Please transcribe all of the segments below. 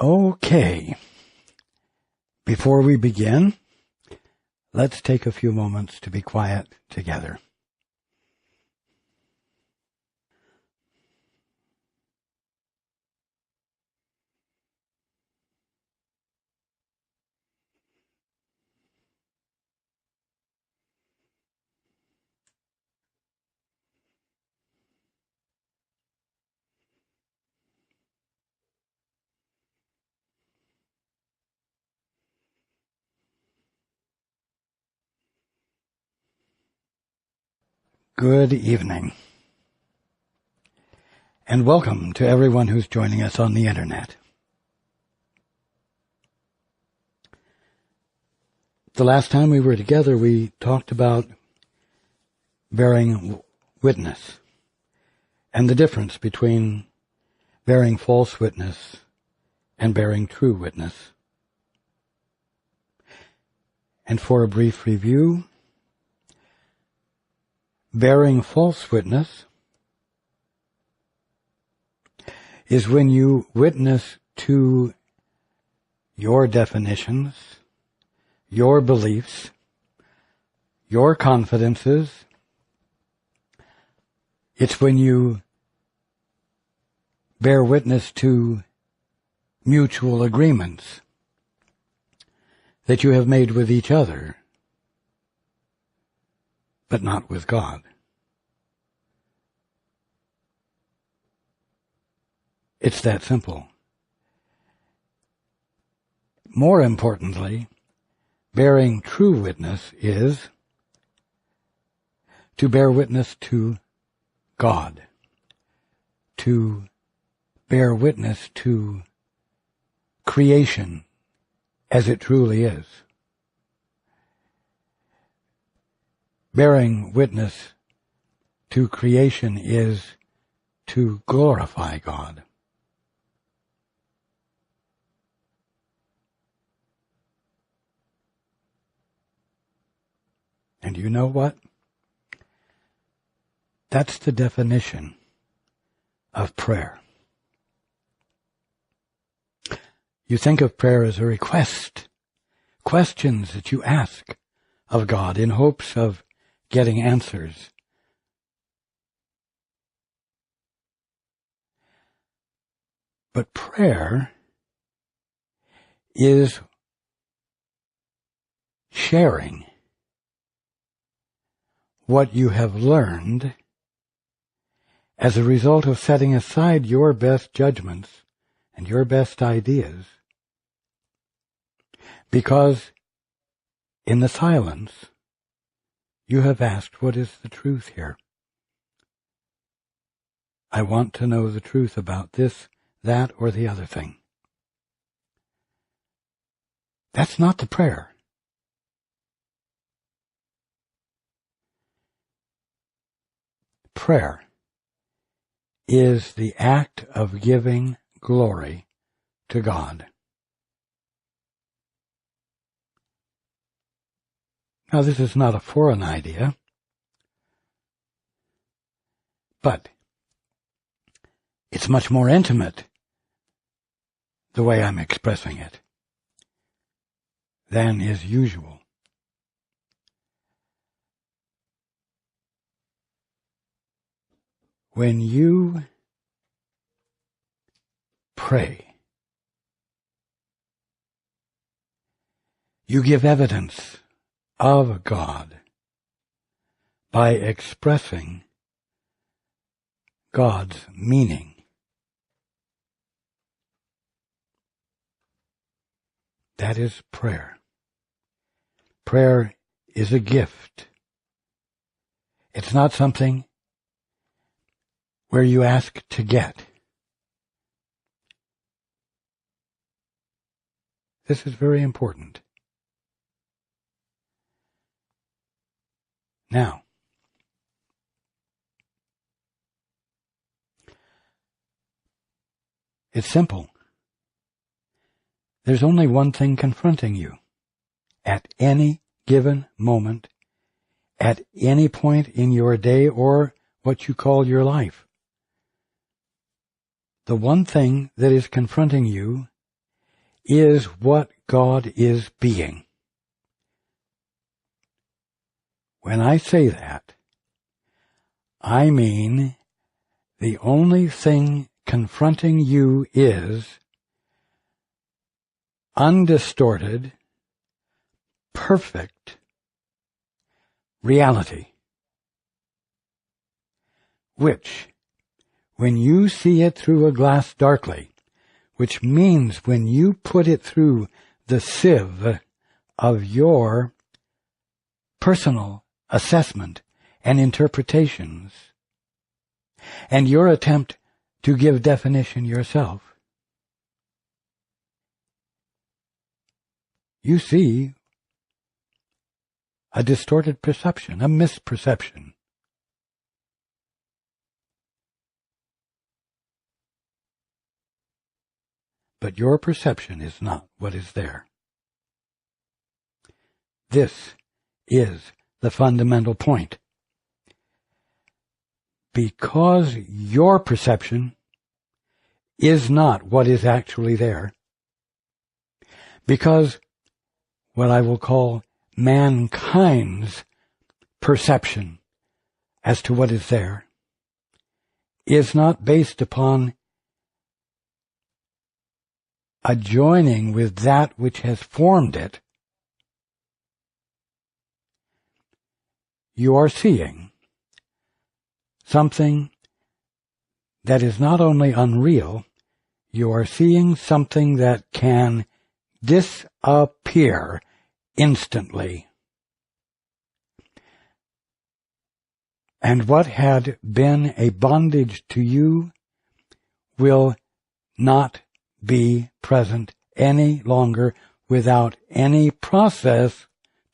Okay. Before we begin, let's take a few moments to be quiet together. Good evening, and welcome to everyone who's joining us on the internet. The last time we were together, we talked about bearing witness and the difference between bearing false witness and bearing true witness. And for a brief review, bearing false witness is when you witness to your definitions, your beliefs, your confidences. It's when you bear witness to mutual agreements that you have made with each other, but not with God. It's that simple. More importantly, bearing true witness is to bear witness to God, to bear witness to creation as it truly is. Bearing witness to creation is to glorify God. And you know what? That's the definition of prayer. You think of prayer as a request, questions that you ask of God in hopes of getting answers. But prayer is sharing what you have learned as a result of setting aside your best judgments and your best ideas, because in the silence you have asked, what is the truth here? I want to know the truth about this, that, or the other thing. That's not the prayer. Prayer is the act of giving glory to God. Now, this is not a foreign idea, but it's much more intimate, the way I'm expressing it, than is usual. When you pray, you give evidence of God by expressing God's meaning. That is prayer. Prayer is a gift. It's not something where you ask to get. This is very important. Now, it's simple. There's only one thing confronting you at any given moment, at any point in your day or what you call your life. The one thing that is confronting you is what God is being. When I say that, I mean the only thing confronting you is undistorted, perfect reality, which, when you see it through a glass darkly, which means when you put it through the sieve of your personal assessment and interpretations, and your attempt to give definition yourself, you see a distorted perception, a misperception. But your perception is not what is there. This is the fundamental point. Because your perception is not what is actually there, because what I will call mankind's perception as to what is there is not based upon a joining with that which has formed it, you are seeing something that is not only unreal, you are seeing something that can disappear instantly. And what had been a bondage to you will not be present any longer without any process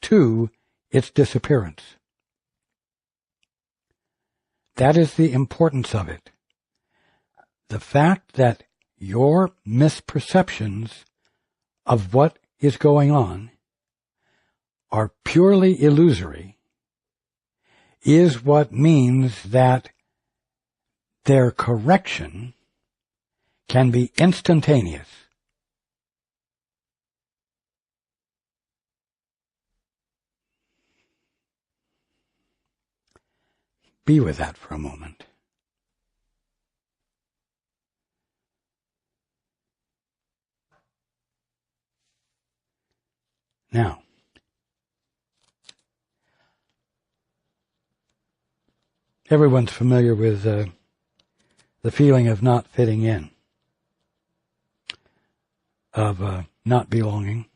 to its disappearance. That is the importance of it. The fact that your misperceptions of what is going on are purely illusory is what means that their correction can be instantaneous. Be with that for a moment. Now, everyone's familiar with the feeling of not fitting in, of not belonging.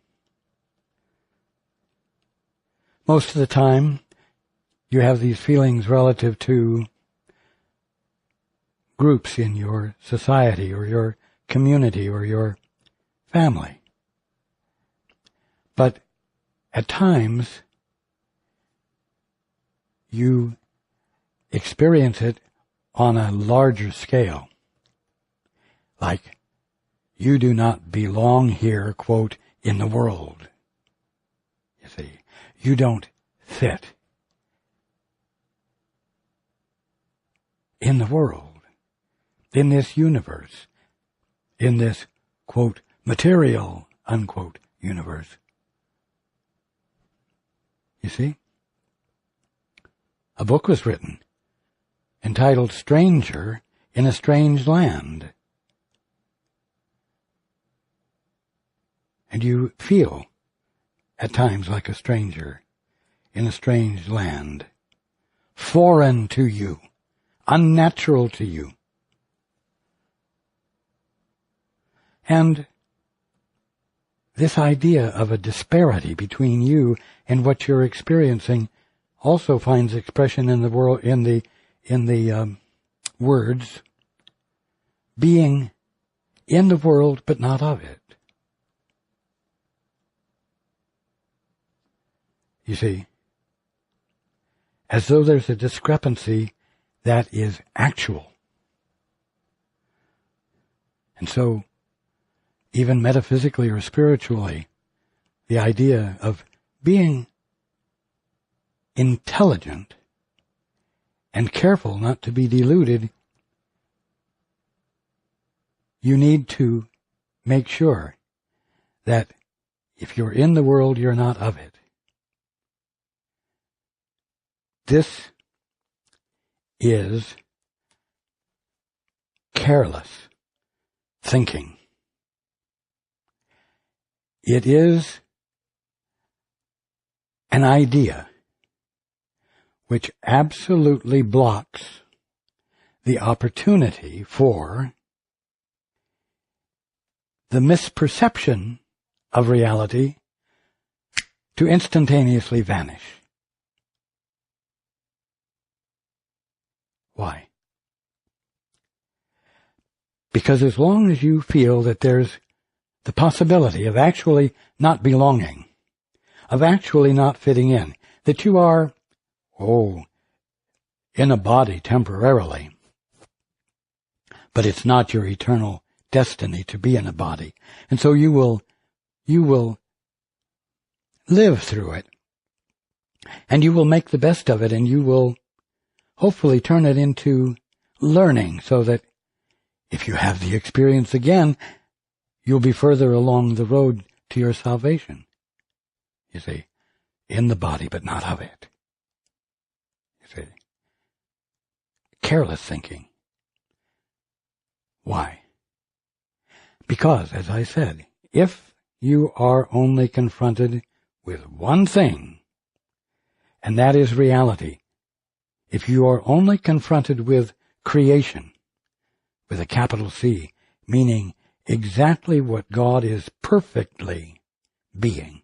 Most of the time, you have these feelings relative to groups in your society or your community or your family. But at times, you experience it on a larger scale. Like, you do not belong here, quote, in the world. You see, you don't fit in the world, in this universe, in this, quote, material, unquote, universe. You see? A book was written entitled Stranger in a Strange Land. And you feel at times like a stranger in a strange land, foreign to you, unnatural to you. And this idea of a disparity between you and what you're experiencing also finds expression in the world, in the words, being in the world but not of it. You see, as though there's a discrepancy that is actual. And so, even metaphysically or spiritually, the idea of being intelligent and careful not to be deluded, you need to make sure that if you're in the world, you're not of it. This is careless thinking. It is an idea which absolutely blocks the opportunity for the misperception of reality to instantaneously vanish. Why? Because as long as you feel that there's the possibility of actually not belonging, of actually not fitting in, that you are, in a body temporarily, but it's not your eternal destiny to be in a body. And so you will live through it, and you will make the best of it, and you will hopefully turn it into learning, so that if you have the experience again, you'll be further along the road to your salvation. You see, in the body, but not of it. You see, careless thinking. Why? Because, as I said, if you are only confronted with one thing, and that is reality, if you are only confronted with creation, with a capital C, meaning exactly what God is perfectly being,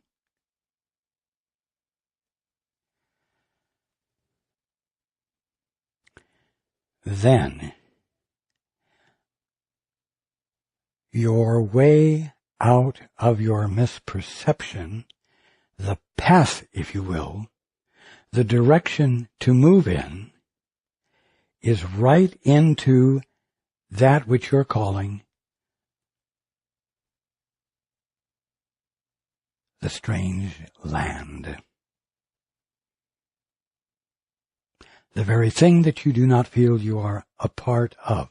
then your way out of your misperception, the path, if you will, the direction to move in, is right into that which you're calling the strange land. The very thing that you do not feel you are a part of.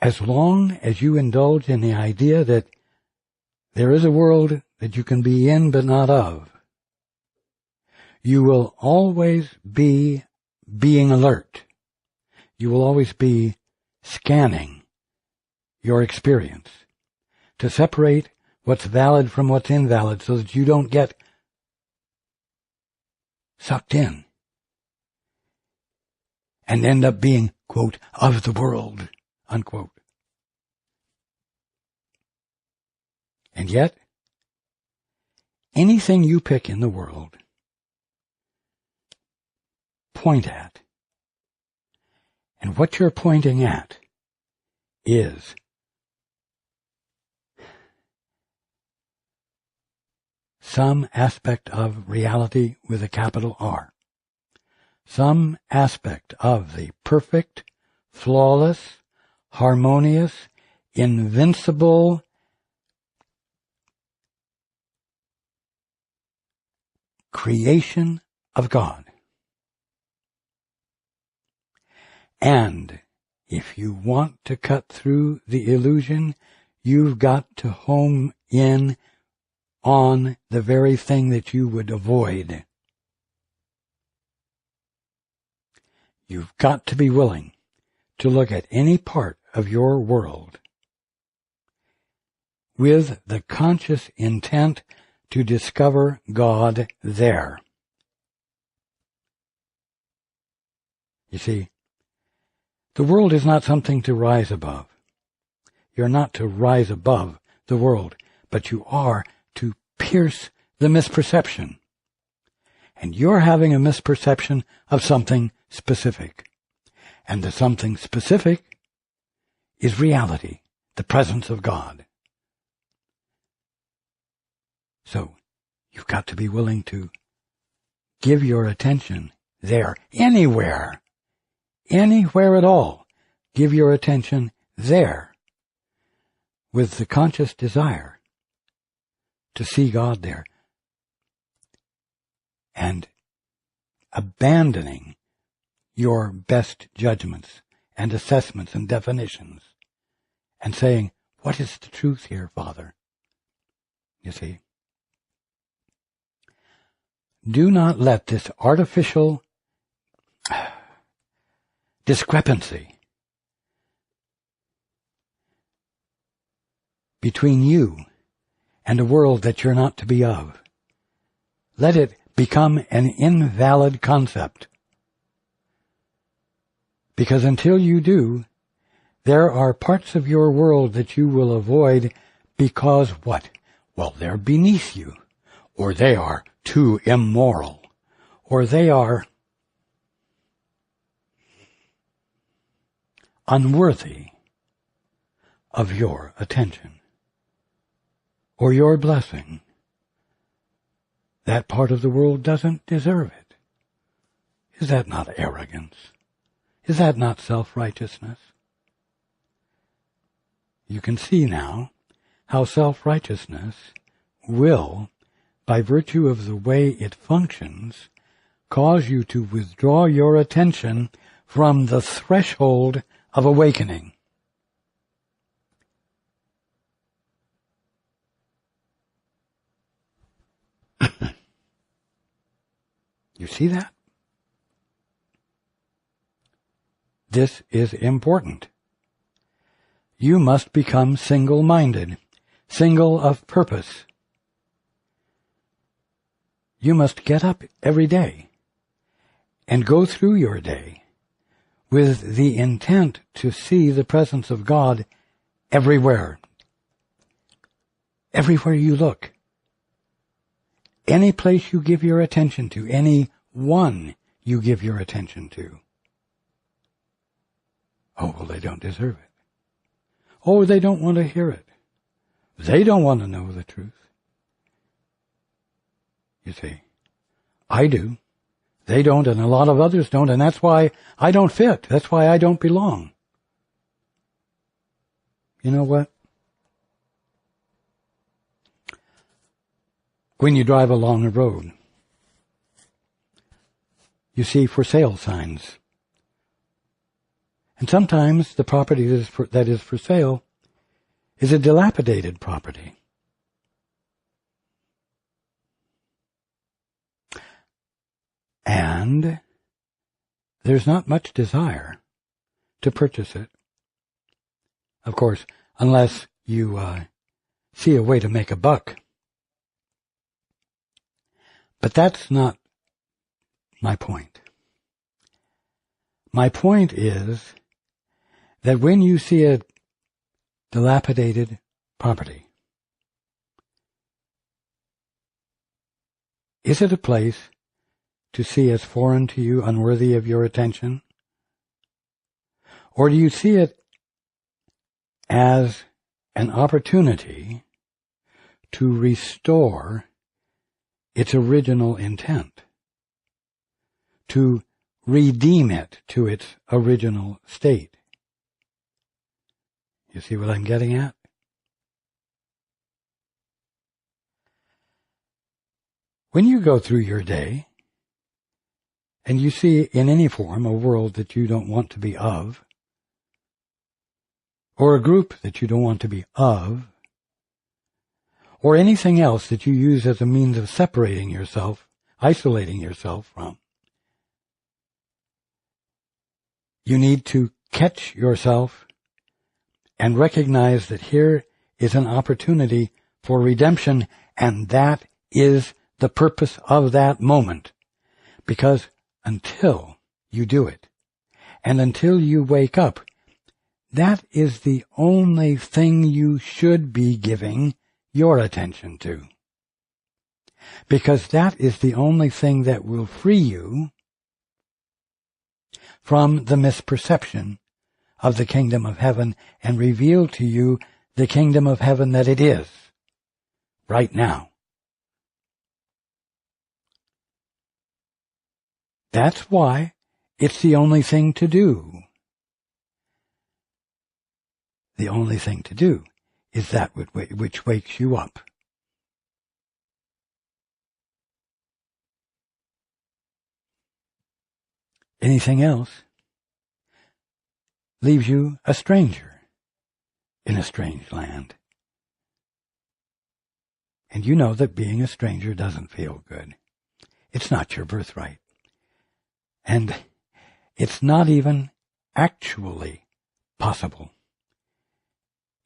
As long as you indulge in the idea that there is a world that you can be in but not of, you will always be being alert. You will always be scanning your experience to separate what's valid from what's invalid, so that you don't get sucked in and end up being, quote, of the world, unquote. And yet, anything you pick in the world, point at, and what you're pointing at is some aspect of reality with a capital R, some aspect of the perfect, flawless, harmonious, invincible, creation of God. And if you want to cut through the illusion, you've got to home in on the very thing that you would avoid. You've got to be willing to look at any part of your world with the conscious intent to discover God there. You see, the world is not something to rise above. You're not to rise above the world, but you are to pierce the misperception. And you're having a misperception of something specific. And the something specific is reality, the presence of God. So, you've got to be willing to give your attention there, anywhere at all. Give your attention there with the conscious desire to see God there, and abandoning your best judgments and assessments and definitions, and saying, what is the truth here, Father? You see? Do not let this artificial discrepancy between you and a world that you're not to be of, let it become an invalid concept. Because until you do, there are parts of your world that you will avoid because what? Well, they're beneath you, or they are too immoral, or they are unworthy of your attention or your blessing. That part of the world doesn't deserve it. Is that not arrogance? Is that not self-righteousness? You can see now how self-righteousness will, by virtue of the way it functions, cause you to withdraw your attention from the threshold of awakening. You see that? This is important. You must become single-minded, single of purpose. You must get up every day and go through your day with the intent to see the presence of God everywhere. Everywhere you look. Any place you give your attention to, any one you give your attention to. Oh, well, they don't deserve it. Oh, they don't want to hear it. They don't want to know the truth. You see, I do. They don't, and a lot of others don't, and that's why I don't fit. That's why I don't belong. You know what? When you drive along a road, you see for sale signs. And sometimes the property that is for sale is a dilapidated property. And there's not much desire to purchase it. Of course, unless you see a way to make a buck. But that's not my point. My point is that when you see a dilapidated property, is it a place to see as foreign to you, unworthy of your attention? Or do you see it as an opportunity to restore its original intent, to redeem it to its original state? You see what I'm getting at? When you go through your day, and you see in any form a world that you don't want to be of, or a group that you don't want to be of, or anything else that you use as a means of separating yourself, isolating yourself from, you need to catch yourself and recognize that here is an opportunity for redemption, and that is the purpose of that moment. Because until you do it, and until you wake up, that is the only thing you should be giving your attention to. Because that is the only thing that will free you from the misperception of the kingdom of heaven and reveal to you the kingdom of heaven that it is right now. That's why it's the only thing to do. The only thing to do is that which wakes you up. Anything else leaves you a stranger in a strange land. And you know that being a stranger doesn't feel good. It's not your birthright. And it's not even actually possible.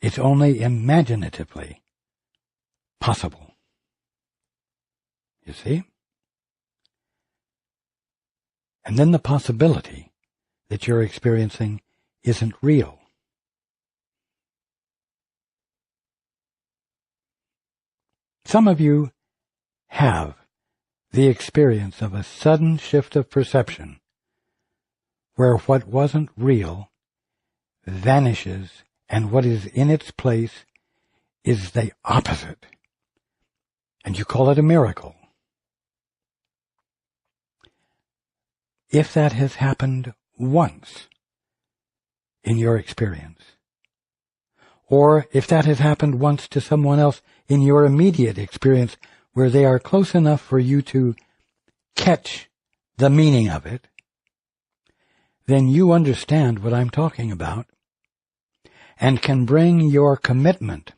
It's only imaginatively possible. You see? And then the possibility that you're experiencing isn't real. Some of you have the experience of a sudden shift of perception where what wasn't real vanishes and what is in its place is the opposite. And you call it a miracle. If that has happened once in your experience, or if that has happened once to someone else in your immediate experience where they are close enough for you to catch the meaning of it, then you understand what I'm talking about and can bring your commitment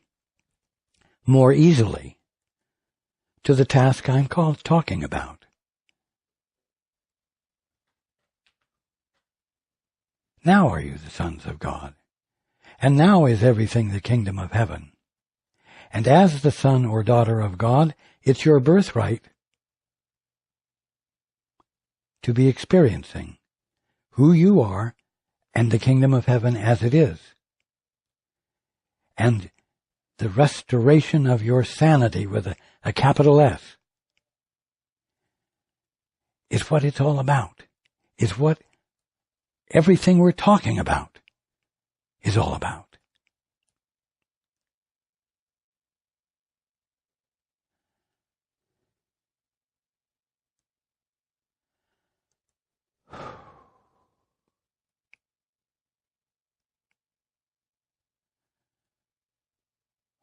more easily to the task I'm talking about. Now are you the sons of God, and now is everything the kingdom of heaven. And as the son or daughter of God, it's your birthright to be experiencing who you are and the kingdom of heaven as it is. And the restoration of your sanity with a capital S is what it's all about, is what everything we're talking about is all about.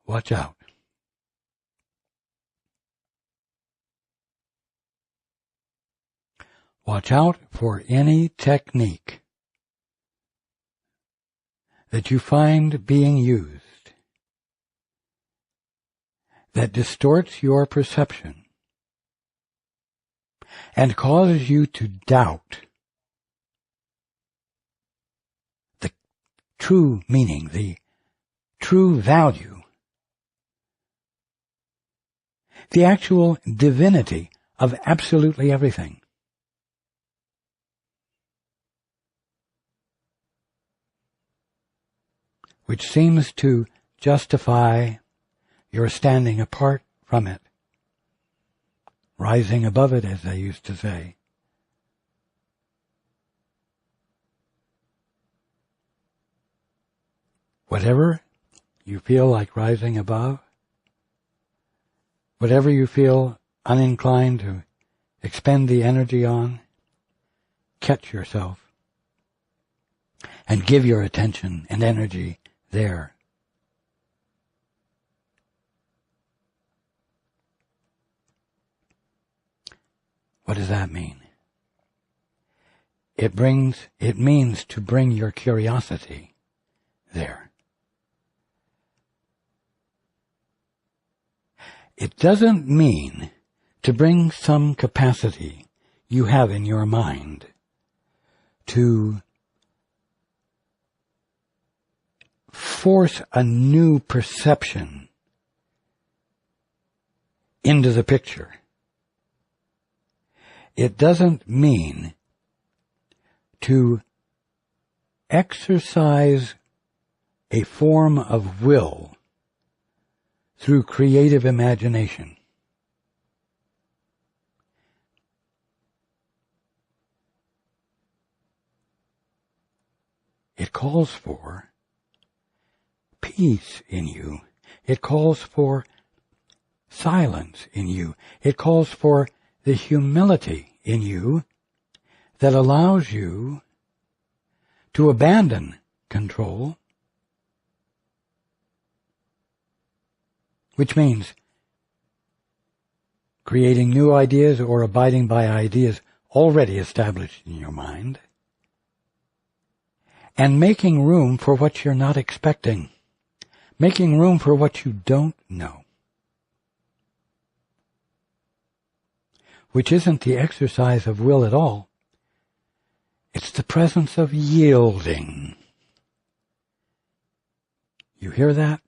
Watch out. Watch out for any technique that you find being used that distorts your perception and causes you to doubt the true meaning, the true value, the actual divinity of absolutely everything. Which seems to justify your standing apart from it, rising above it, as they used to say. Whatever you feel like rising above, whatever you feel uninclined to expend the energy on, catch yourself and give your attention and energy there. What does that mean? It means to bring your curiosity there. It doesn't mean to bring some capacity you have in your mind to force a new perception into the picture. It doesn't mean to exercise a form of will through creative imagination. It calls for peace in you. It calls for silence in you. It calls for the humility in you that allows you to abandon control, which means creating new ideas or abiding by ideas already established in your mind, and making room for what you're not expecting, making room for what you don't know, which isn't the exercise of will at all. It's the presence of yielding. You hear that?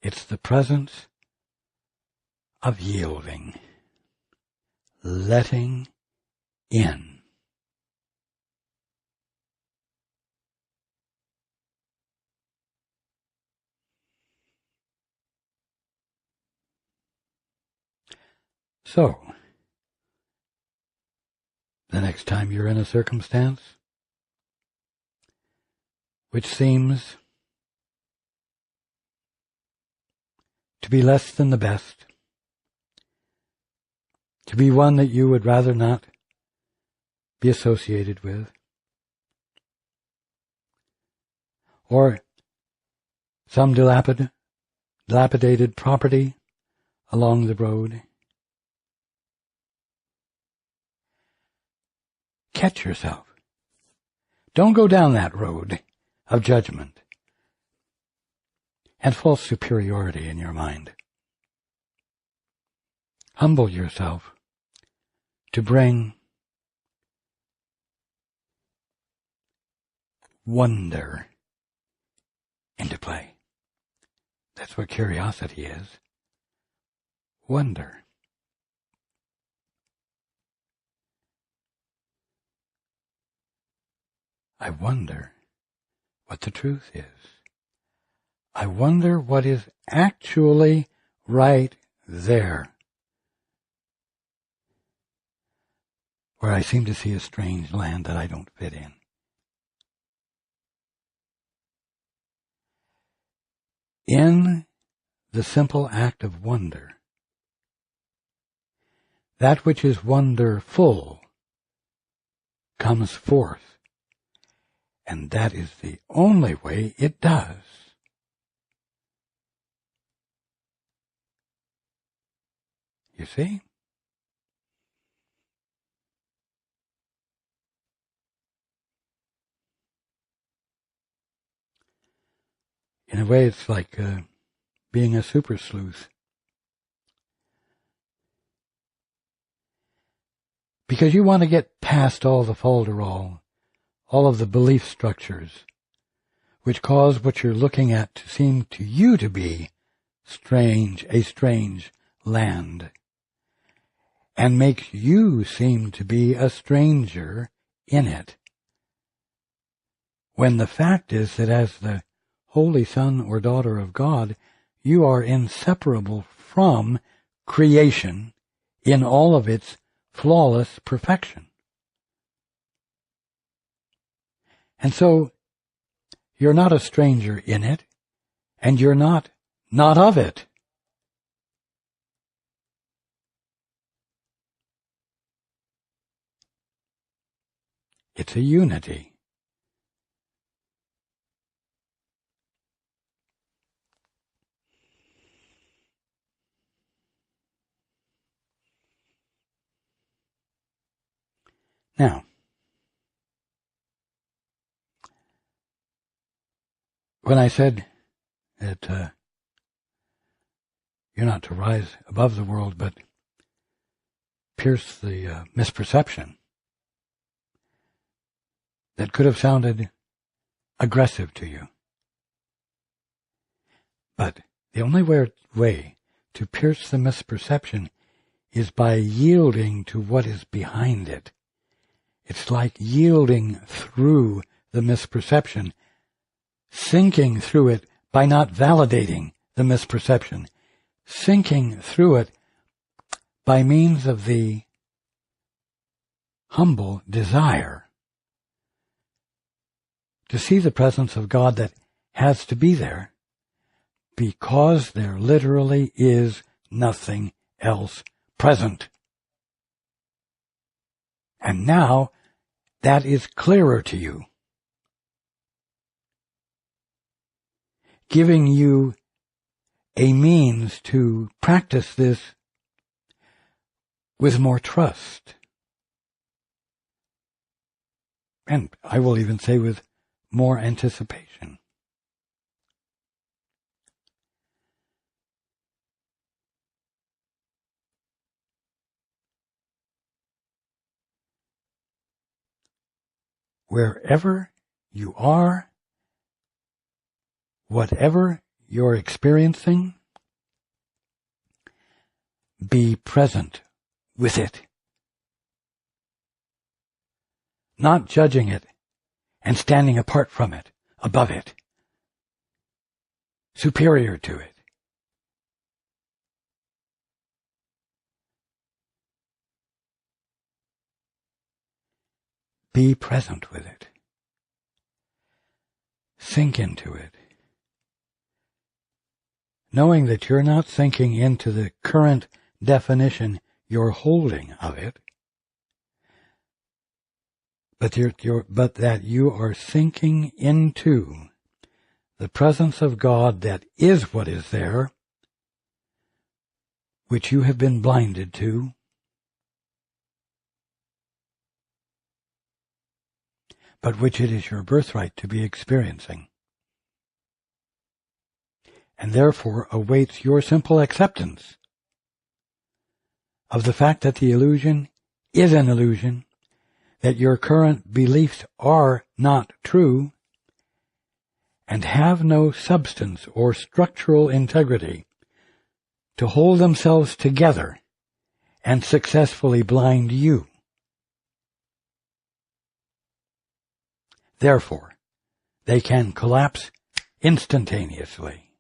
It's the presence of yielding, letting in. So, the next time you're in a circumstance which seems to be less than the best, to be one that you would rather not be associated with, or some dilapidated property along the road, catch yourself. Don't go down that road of judgment and false superiority in your mind. Humble yourself to bring wonder into play. That's what curiosity is. Wonder. I wonder what the truth is. I wonder what is actually right there, where I seem to see a strange land that I don't fit in. In the simple act of wonder, that which is wonderful comes forth. And that is the only way it does. You see? In a way, it's like being a super sleuth. Because you want to get past all the folderol, all of the belief structures, which cause what you're looking at to seem to you to be a strange land, and makes you seem to be a stranger in it. When the fact is that as the holy son or daughter of God, you are inseparable from creation in all of its flawless perfection. And so, you're not a stranger in it, and you're not of it. It's a unity. Now, when I said that you're not to rise above the world, but pierce the misperception, that could have sounded aggressive to you. But the only way to pierce the misperception is by yielding to what is behind it. It's like yielding through the misperception, sinking through it by not validating the misperception, sinking through it by means of the humble desire to see the presence of God that has to be there, because there literally is nothing else present. And now that is clearer to you, giving you a means to practice this with more trust. And I will even say with more anticipation. wherever you are, whatever you're experiencing, be present with it. Not judging it and standing apart from it, above it, superior to it. Be present with it. Sink into it. Knowing that you're not sinking into the current definition you're holding of it, but that you are sinking into the presence of God that is what is there, which you have been blinded to, but which it is your birthright to be experiencing, and therefore awaits your simple acceptance of the fact that the illusion is an illusion, that your current beliefs are not true, and have no substance or structural integrity to hold themselves together and successfully blind you. Therefore, they can collapse instantaneously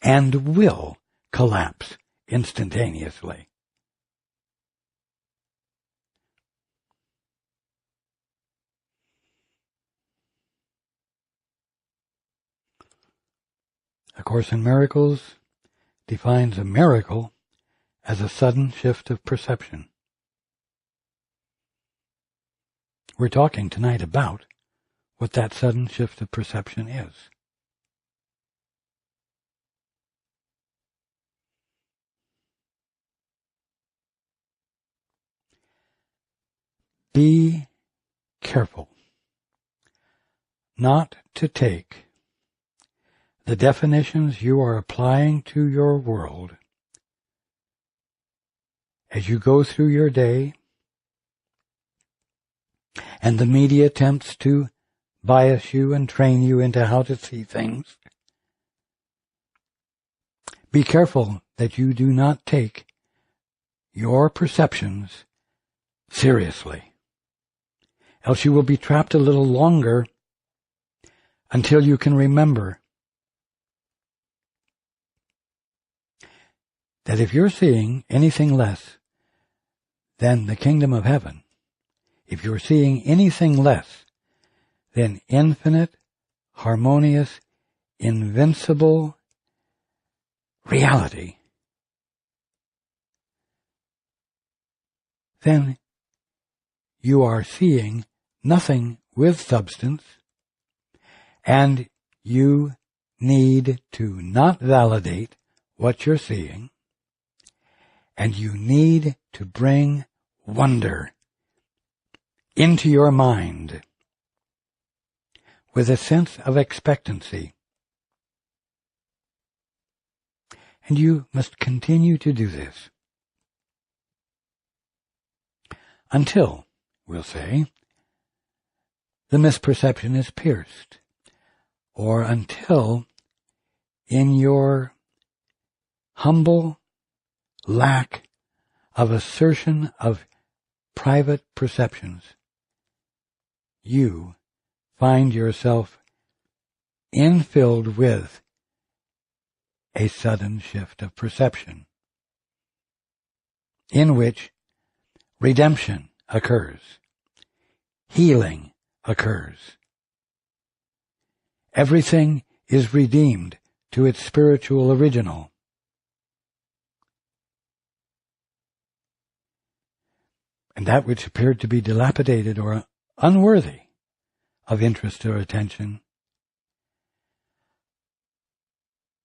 and will collapse instantaneously. A Course in Miracles defines a miracle as a sudden shift of perception. We're talking tonight about what that sudden shift of perception is. Be careful not to take the definitions you are applying to your world as you go through your day, and the media attempts to bias you and train you into how to see things. Be careful that you do not take your perceptions seriously, else you will be trapped a little longer until you can remember that if you're seeing anything less than the kingdom of heaven, if you're seeing anything less than infinite, harmonious, invincible reality, then you are seeing nothing with substance, and you need to not validate what you're seeing, and you need to bring wonder into your mind with a sense of expectancy. And you must continue to do this until, we'll say, the misperception is pierced, or until, in your humble lack of assertion of private perceptions, you find yourself infilled with a sudden shift of perception, in which redemption occurs, healing occurs. Everything is redeemed to its spiritual original. And that which appeared to be dilapidated or unworthy of interest or attention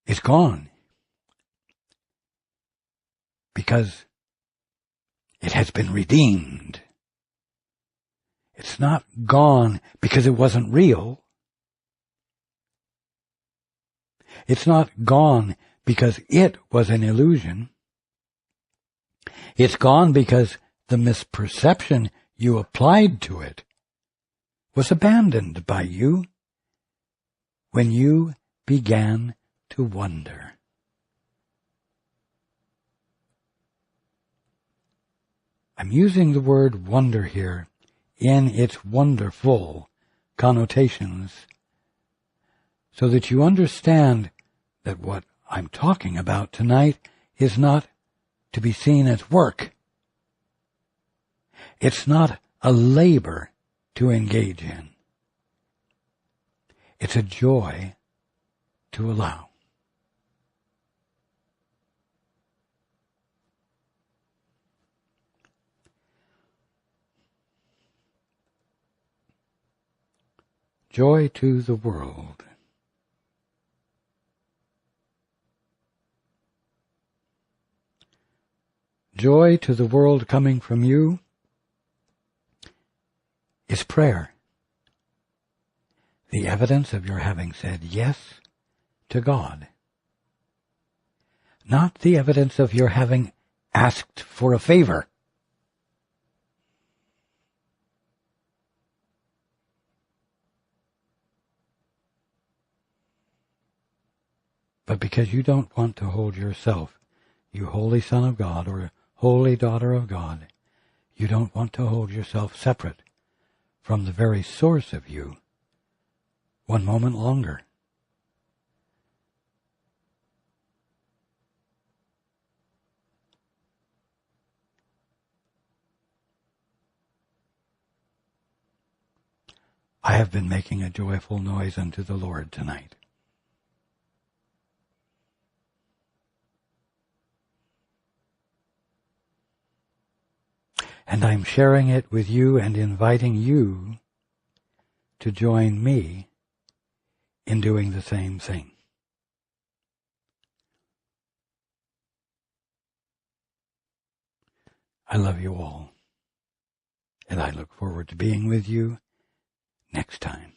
is gone, because it has been redeemed. It's not gone because it wasn't real. It's not gone because it was an illusion. It's gone because the misperception you applied to it was abandoned by you when you began to wonder. I'm using the word wonder here in its wonderful connotations so that you understand that what I'm talking about tonight is not to be seen as work. It's not a labor to engage in. It's a joy to allow. Joy to the world. Joy to the world coming from you is prayer. The evidence of your having said yes to God. Not the evidence of your having asked for a favor. But because you don't want to hold yourself, you holy Son of God or holy daughter of God, you don't want to hold yourself separate from the very source of you one moment longer. I have been making a joyful noise unto the Lord tonight. And I'm sharing it with you and inviting you to join me in doing the same thing. I love you all, and I look forward to being with you next time.